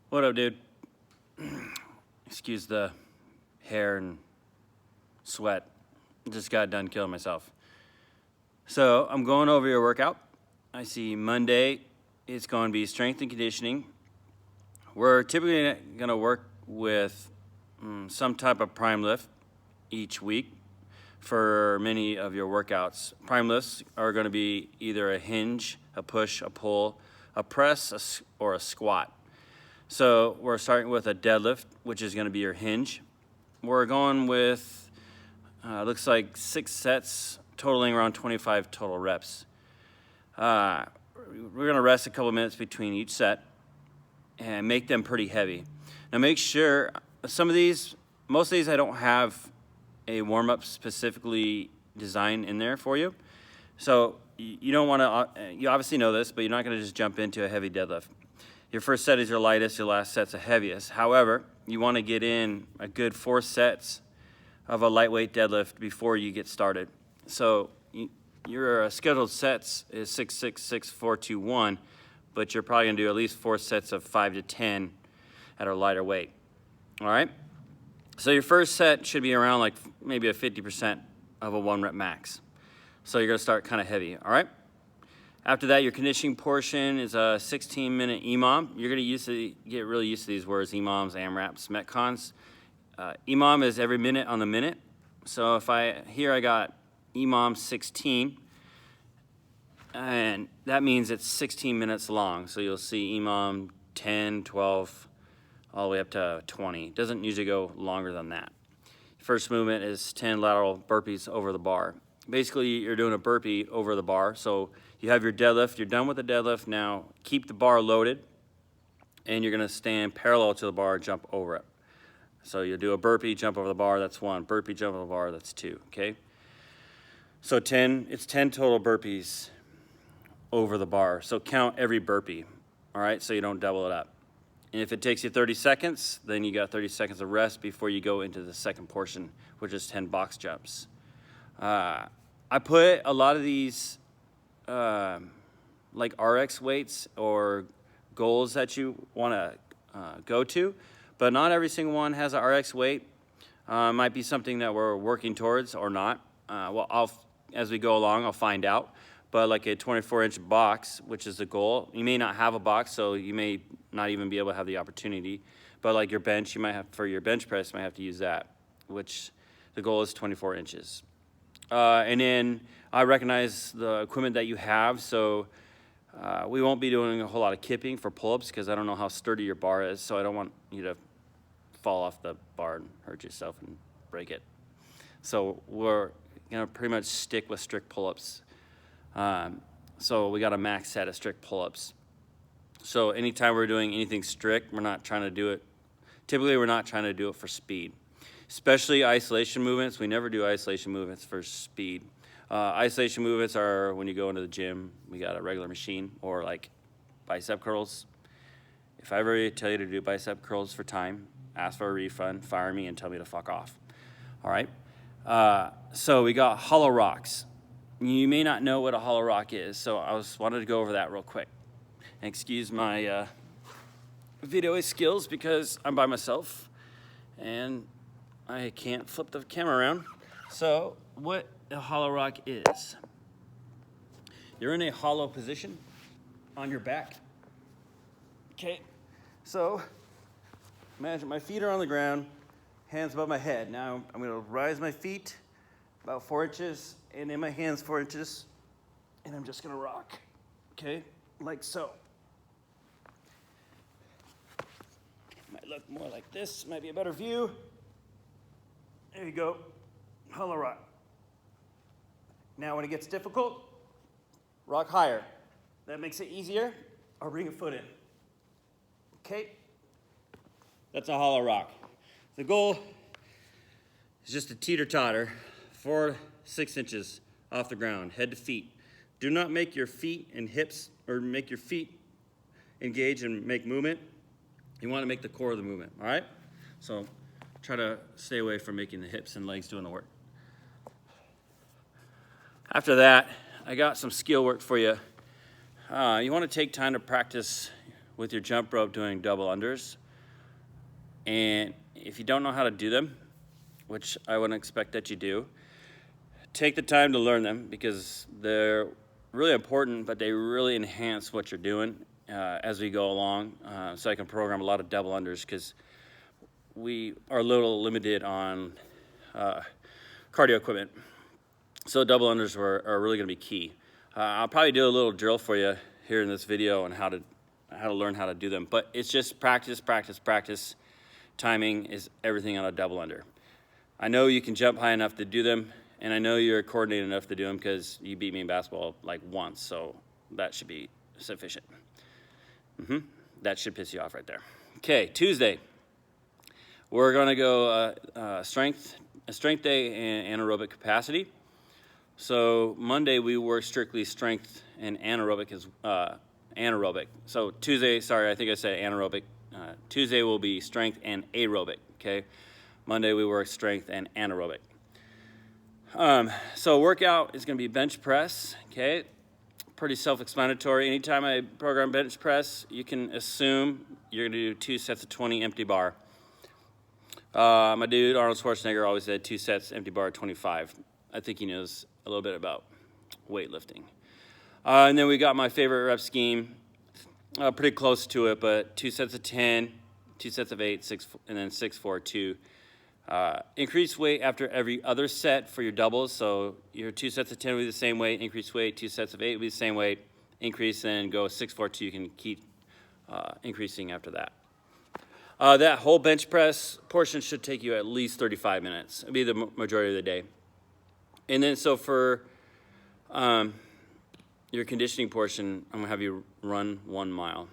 What up, dude? Excuse the hair and sweat. Just got done killing myself. So I'm going over your workout. I see Monday, it's going to be strength and conditioning. We're typically going to work with some type of prime lift each week for many of your workouts. Prime lifts are going to be either a hinge, a push, a pull, a press, or a squat. So we're starting with a deadlift, which is going to be your hinge. We're going with, looks like 6 sets, totaling around 25 total reps. We're going to rest a couple minutes between each set and make them pretty heavy. Now make sure, most of these I don't have a warm-up specifically designed in there for you. So you don't want to, you obviously know this, but you're not going to just jump into a heavy deadlift. Your first set is your lightest, your last set's the heaviest. However, you want to get in a good 4 sets of a lightweight deadlift before you get started. So your scheduled sets is 6, 6, 6, 4, 2, 1, but you're probably going to do at least 4 sets of 5 to 10 at a lighter weight. All right? So your first set should be around like maybe a 50% of a 1 rep max. So you're going to start kind of heavy, all right? After that, your conditioning portion is a 16-minute EMOM. You're going to get really used to these words, EMOMs, AMRAPs, Metcons. EMOM is every minute on the minute. So if I got EMOM 16, and that means it's 16 minutes long. So you'll see EMOM 10, 12, all the way up to 20. It doesn't usually go longer than that. First movement is 10 lateral burpees over the bar. Basically, you're doing a burpee over the bar. So you have your deadlift, you're done with the deadlift. Now keep the bar loaded, and you're gonna stand parallel to the bar, jump over it. So you'll do a burpee, jump over the bar, that's 1. Burpee, jump over the bar, that's 2, okay? So it's 10 total burpees over the bar. So count every burpee, all right? So you don't double it up. And if it takes you 30 seconds, then you got 30 seconds of rest before you go into the second portion, which is 10 box jumps. I put a lot of these like RX weights or goals that you want to go to, but not every single one has an RX weight. Might be something that we're working towards or not. As we go along, I'll find out. But like a 24-inch box, which is the goal, you may not have a box, so you may not even be able to have the opportunity. But like your bench, you might have, for your bench press, you might have to use that, which the goal is 24 inches. And then I recognize the equipment that you have, so we won't be doing a whole lot of kipping for pull-ups because I don't know how sturdy your bar is, so I don't want you to fall off the bar and hurt yourself and break it. So we're going to pretty much stick with strict pull-ups. So we got a max set of strict pull-ups. So anytime we're doing anything strict, we're not trying to do it. Typically, we're not trying to do it for speed. Especially isolation movements. We never do isolation movements for speed. Isolation movements are when you go into the gym, we got a regular machine, or like bicep curls. If I ever tell you to do bicep curls for time, ask for a refund, fire me, and tell me to fuck off. All right? So we got hollow rocks. You may not know what a hollow rock is, so I wanted to go over that real quick. And excuse my video skills because I'm by myself and I can't flip the camera around. So what a hollow rock is, you're in a hollow position on your back. Okay, so imagine my feet are on the ground, hands above my head. Now I'm gonna rise my feet about 4 inches and in my hands 4 inches, and I'm just gonna rock, okay, like so. Might look more like this, might be a better view. There you go, hollow rock. Now when it gets difficult, rock higher. That makes it easier, or bring a foot in. Okay, that's a hollow rock. The goal is just to teeter-totter 4 to 6 inches off the ground, head to feet. Do not make your feet and hips, or make your feet engage and make movement. You want to make the core of the movement, all right? So try to stay away from making the hips and legs doing the work. After that, I got some skill work for you. You want to take time to practice with your jump rope doing double unders. And if you don't know how to do them, which I wouldn't expect that you do, take the time to learn them because they're really important, but they really enhance what you're doing as we go along. So I can program a lot of double unders because we are a little limited on cardio equipment. So double unders are really going to be key. I'll probably do a little drill for you here in this video on how to learn how to do them. But it's just practice, practice, practice. Timing is everything on a double under. I know you can jump high enough to do them, and I know you're coordinated enough to do them because you beat me in basketball like once, so that should be sufficient. That should piss you off right there. Okay, Tuesday. We're going to go a strength day and anaerobic capacity. So Monday we work strictly strength and anaerobic is anaerobic. So Tuesday, sorry, I think I said anaerobic. Tuesday will be strength and aerobic. Okay, Monday we work strength and anaerobic. So workout is going to be bench press. Okay, pretty self-explanatory. Anytime I program bench press, you can assume you're going to do 2 sets of 20 empty bar. My dude Arnold Schwarzenegger always said 2 sets empty bar 25. I think he knows a little bit about weightlifting. And then we got my favorite rep scheme, pretty close to it, but 2 sets of 10, 2 sets of 8, 6, and then 6, 4, 2. Increase weight after every other set for your doubles. So your 2 sets of 10 will be the same weight, increase weight, 2 sets of 8 will be the same weight, increase, and go 6, 4, 2. You can keep increasing after that. That whole bench press portion should take you at least 35 minutes. It'll be the majority of the day. And then so for your conditioning portion, I'm gonna have you run 1 mile.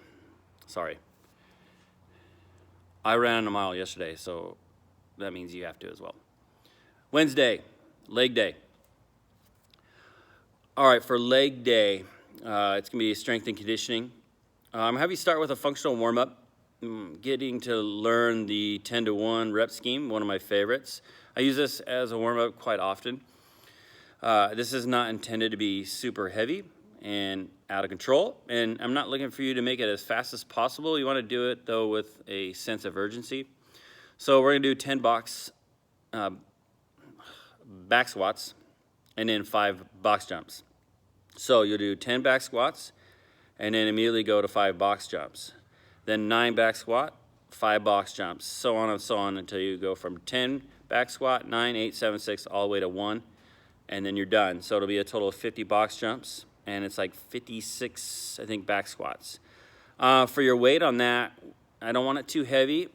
Sorry. I ran a mile yesterday, so that means you have to as well. Wednesday, leg day. All right, for leg day, it's gonna be strength and conditioning. I'm gonna have you start with a functional warm-up, getting to learn the 10-to-1 rep scheme, one of my favorites. I use this as a warm-up quite often. This is not intended to be super heavy and out of control, and I'm not looking for you to make it as fast as possible. You want to do it, though, with a sense of urgency. So we're going to do 10 box back squats and then 5 box jumps. So you'll do 10 back squats and then immediately go to 5 box jumps. Then 9 back squat, 5 box jumps, so on and so on until you go from 10 back squat, 9, 8, 7, 6, all the way to 1, and then you're done. So it'll be a total of 50 box jumps, and it's like 56, I think, back squats. For your weight on that, I don't want it too heavy.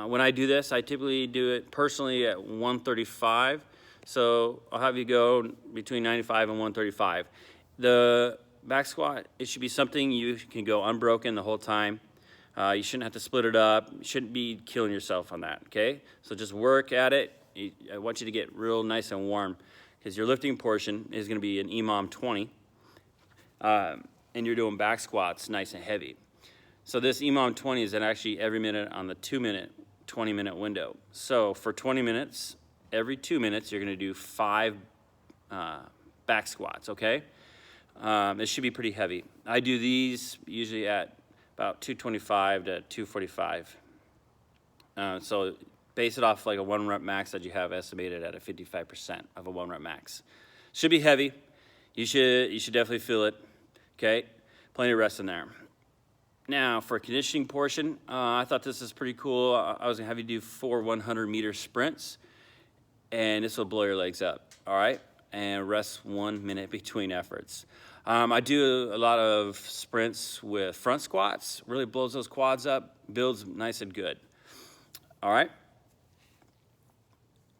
When I do this, I typically do it personally at 135. So I'll have you go between 95 and 135. The back squat, it should be something you can go unbroken the whole time. You shouldn't have to split it up. You shouldn't be killing yourself on that, okay? So just work at it. I want you to get real nice and warm because your lifting portion is going to be an EMOM 20. And you're doing back squats nice and heavy. So this EMOM 20 is actually every minute on the 2-minute, 20-minute window. So for 20 minutes, every 2 minutes, you're going to do 5 back squats, okay? It should be pretty heavy. I do these usually at about 225 to 245. So base it off like a 1 rep max that you have estimated at a 55% of a 1 rep max. Should be heavy. You should definitely feel it, okay? Plenty of rest in there. Now, for a conditioning portion, I thought this is pretty cool. I was gonna have you do 4 100-meter sprints, and this will blow your legs up, all right? And rest 1 minute between efforts. I do a lot of sprints with front squats, really blows those quads up, builds nice and good, all right?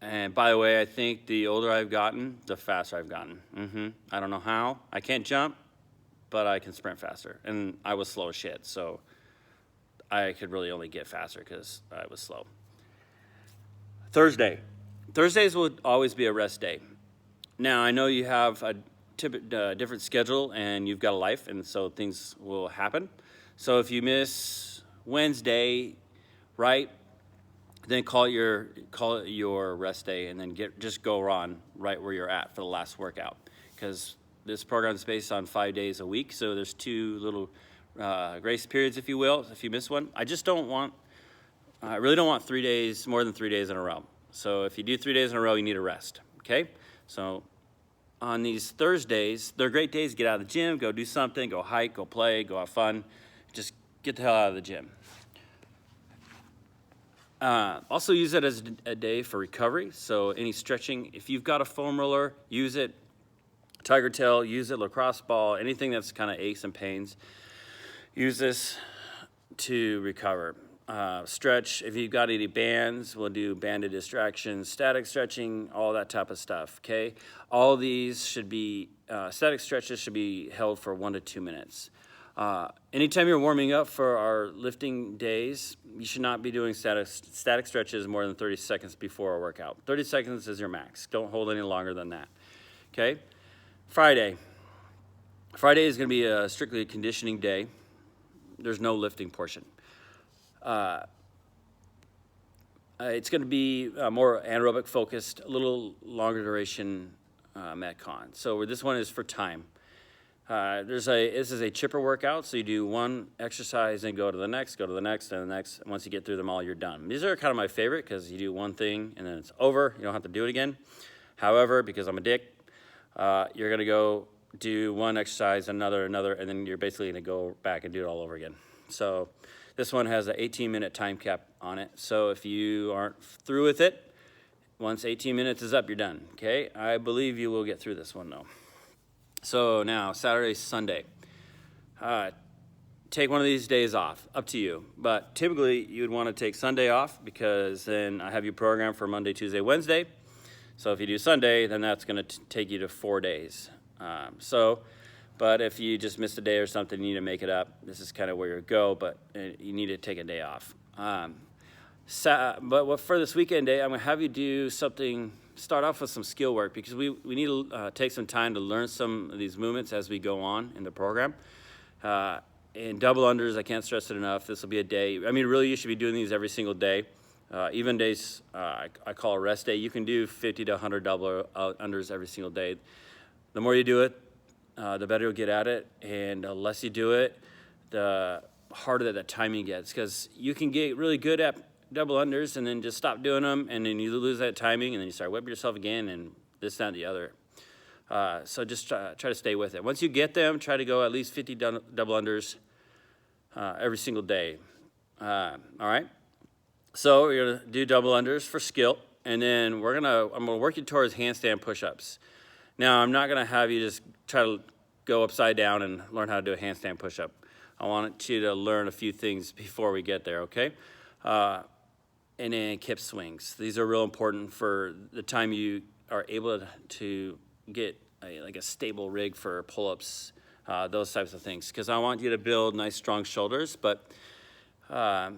And by the way, I think the older I've gotten, the faster I've gotten. I don't know how. I can't jump, but I can sprint faster. And I was slow as shit, so I could really only get faster because I was slow. Thursday. Thursdays will always be a rest day. Now, I know you have a different schedule and you've got a life, and so things will happen. So if you miss Wednesday, right, then call it your rest day, and then just go on right where you're at for the last workout, because this program is based on 5 days a week, so there's 2 little grace periods, if you will, if you miss one. I really don't want 3 days, more than 3 days in a row. So if you do 3 days in a row, you need a rest, okay? So on these Thursdays, they're great days to get out of the gym, go do something, go hike, go play, go have fun. Just get the hell out of the gym. Also use it as a day for recovery. So any stretching, if you've got a foam roller, use it. Tiger tail, use it. Lacrosse ball, anything that's kind of aches and pains, use this to recover. Stretch, if you've got any bands, we'll do banded distractions, static stretching, all that type of stuff, okay? All these should be, static stretches should be held for 1 to 2 minutes. Anytime you're warming up for our lifting days, you should not be doing static stretches more than 30 seconds before a workout. 30 seconds is your max. Don't hold any longer than that, okay? Friday. Friday is going to be strictly a conditioning day. There's no lifting portion. It's going to be more anaerobic focused, a little longer duration Metcon. So this one is for time. This is a chipper workout, so you do one exercise and go to the next, and the next. And once you get through them all, you're done. These are kind of my favorite because you do one thing and then it's over. You don't have to do it again. However, because I'm a dick, you're going to go do one exercise, another, and then you're basically going to go back and do it all over again. So this one has an 18-minute time cap on it. So if you aren't through with it, once 18 minutes is up, you're done, okay? I believe you will get through this one, though. So now, Saturday, Sunday. Take one of these days off, up to you. But typically, you would want to take Sunday off because then I have you programmed for Monday, Tuesday, Wednesday. So if you do Sunday, then that's going to take you to 4 days. But if you just missed a day or something, you need to make it up. This is kind of where you go, but you need to take a day off. But for this weekend day, I'm going to have you do something, start off with some skill work because we need to take some time to learn some of these movements as we go on in the program. And double unders, I can't stress it enough. This will be a day. I mean, really, you should be doing these every single day. Even days, I call a rest day. You can do 50 to 100 double unders every single day. The more you do it, the better you'll get at it. And the less you do it, the harder that timing gets. Because you can get really good at double unders and then just stop doing them. And then you lose that timing and then you start whipping yourself again and this, that, and the other. So just try to stay with it. Once you get them, try to go at least 50 double unders every single day. All right? So we're going to do double unders for skill. And then I'm going to work you towards handstand push-ups. Now, I'm not going to have you just try to go upside down and learn how to do a handstand push-up. I want you to learn a few things before we get there, okay? And then kip swings. These are real important for the time you are able to get like a stable rig for pull-ups, those types of things. Because I want you to build nice, strong shoulders. But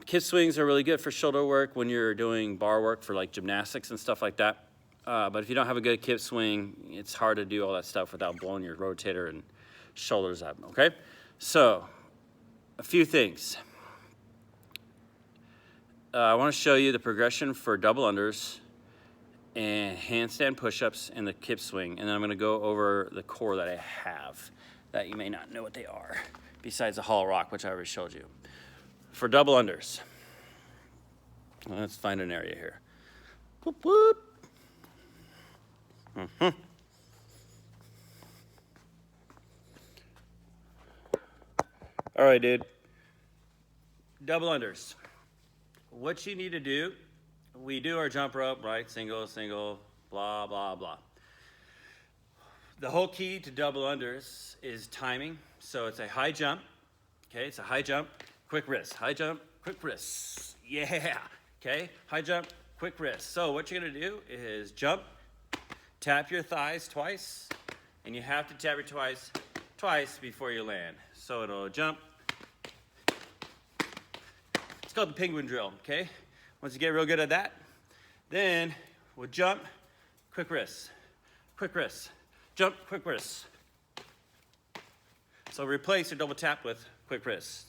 kip swings are really good for shoulder work when you're doing bar work for like gymnastics and stuff like that. But if you don't have a good kip swing, it's hard to do all that stuff without blowing your rotator and shoulders up, okay? So, a few things. I want to show you the progression for double unders and handstand push-ups and the kip swing. And then I'm going to go over the core that I have that you may not know what they are, besides the hollow rock, which I already showed you. For double unders, let's find an area here. Whoop, whoop. All right, dude. Double unders. What you need to do, we do our jump rope, right? Single, single, blah, blah, blah. The whole key to double unders is timing. So it's a high jump. Okay, it's a high jump, quick wrist. High jump, quick wrist. Yeah. Okay, high jump, quick wrist. So what you're going to do is jump, tap your thighs twice, and you have to tap your twice before you land. So it'll jump. It's called the penguin drill, okay? Once you get real good at that, then we'll jump, quick wrist, jump, quick wrist. So replace your double tap with quick wrist.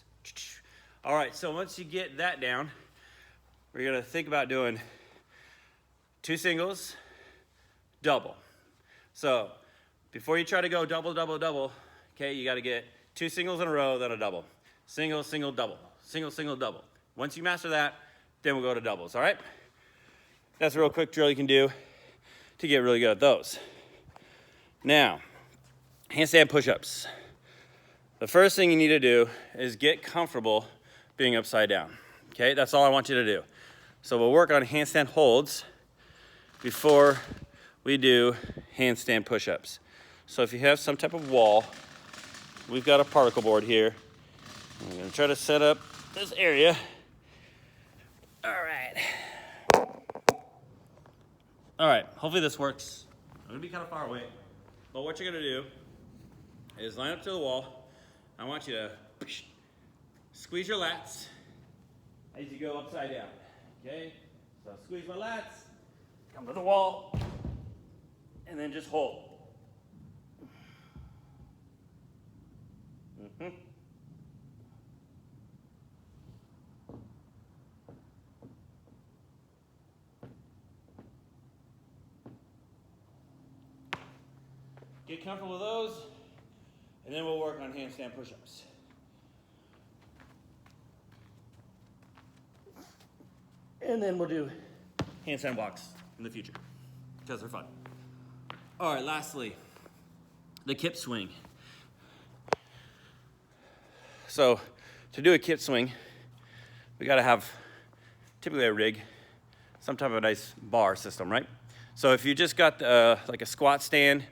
All right, so once you get that down, we're gonna think about doing 2 singles, double. So before you try to go double, double, double, okay, you gotta get 2 singles in a row, then a double. Single, single, double. Single, single, double. Once you master that, then we'll go to doubles, all right? That's a real quick drill you can do to get really good at those. Now, handstand push-ups. The first thing you need to do is get comfortable being upside down, okay? That's all I want you to do. So we'll work on handstand holds before we do handstand push-ups. So if you have some type of wall, we've got a particle board here. I'm gonna try to set up this area. All right, hopefully this works. I'm gonna be kind of far away, but what you're gonna do is line up to the wall. I want you to squeeze your lats as you go upside down, okay? So squeeze my lats, come to the wall, and then just hold. Get comfortable with those, and then we'll work on handstand push-ups. And then we'll do handstand walks in the future, because they're fun. All right, lastly, the kip swing. So to do a kip swing, we gotta have typically a rig, some type of a nice bar system, right? So if you just got like a squat stand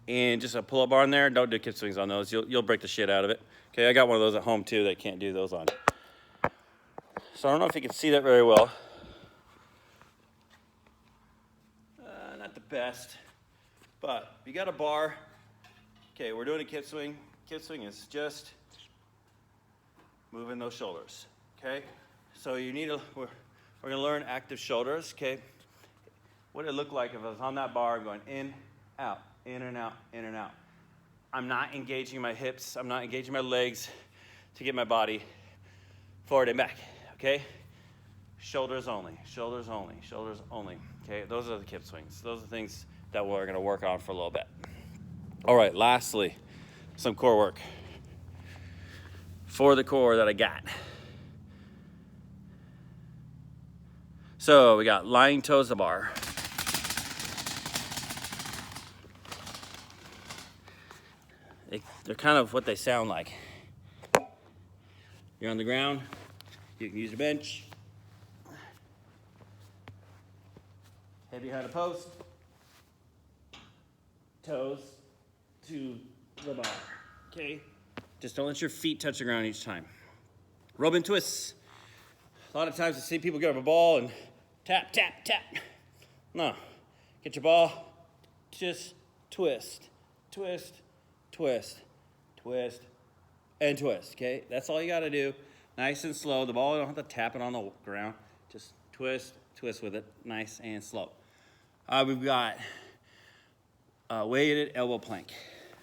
and just a pull-up bar in there, don't do kip swings on those. You'll break the shit out of it. Okay, I got one of those at home too that can't do those on. So I don't know if you can see that very well. Not the best, but you got a bar. Okay, we're doing a kip swing. Kip swing is just moving those shoulders, okay? So you need we're gonna learn active shoulders, okay? What did it look like if I was on that bar going in, out, in and out, in and out. I'm not engaging my hips, I'm not engaging my legs to get my body forward and back, okay? Shoulders only, shoulders only, shoulders only, okay? Those are the kip swings. Those are the things that we're gonna work on for a little bit. All right, lastly, some core work for the core that I got. So we got lying toes to bar. They're kind of what they sound like. You're on the ground, you can use your bench. Head behind a post, toes to the bar, okay? Just don't let your feet touch the ground each time. Robin twists. A lot of times I see people get up a ball and tap, tap, tap. No, get your ball, just twist, twist, twist, twist, and twist, okay? That's all you gotta do. Nice and slow. The ball, you don't have to tap it on the ground. Just twist, twist with it, nice and slow. We've got weighted elbow plank.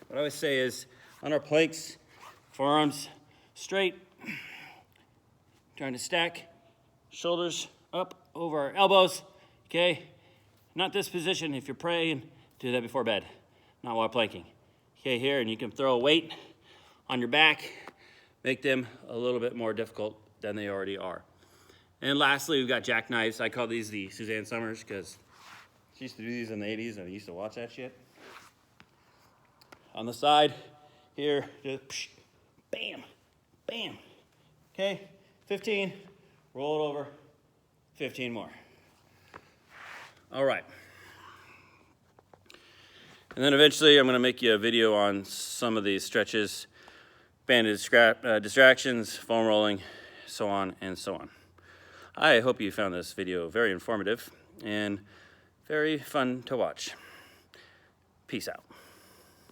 What I always say is, on our planks, forearms straight, trying to stack, shoulders up over our elbows, okay? Not this position. If you're praying, do that before bed, not while planking. Okay, here, and you can throw a weight on your back, make them a little bit more difficult than they already are. And lastly, we've got jackknives. I call these the Suzanne Summers because she used to do these in the 80s and I used to watch that shit. On the side here, just psh, bam, bam. Okay, 15, roll it over, 15 more. All right. And then eventually I'm gonna make you a video on some of these stretches, banded distractions, foam rolling, so on and so on. I hope you found this video very informative and very fun to watch. Peace out.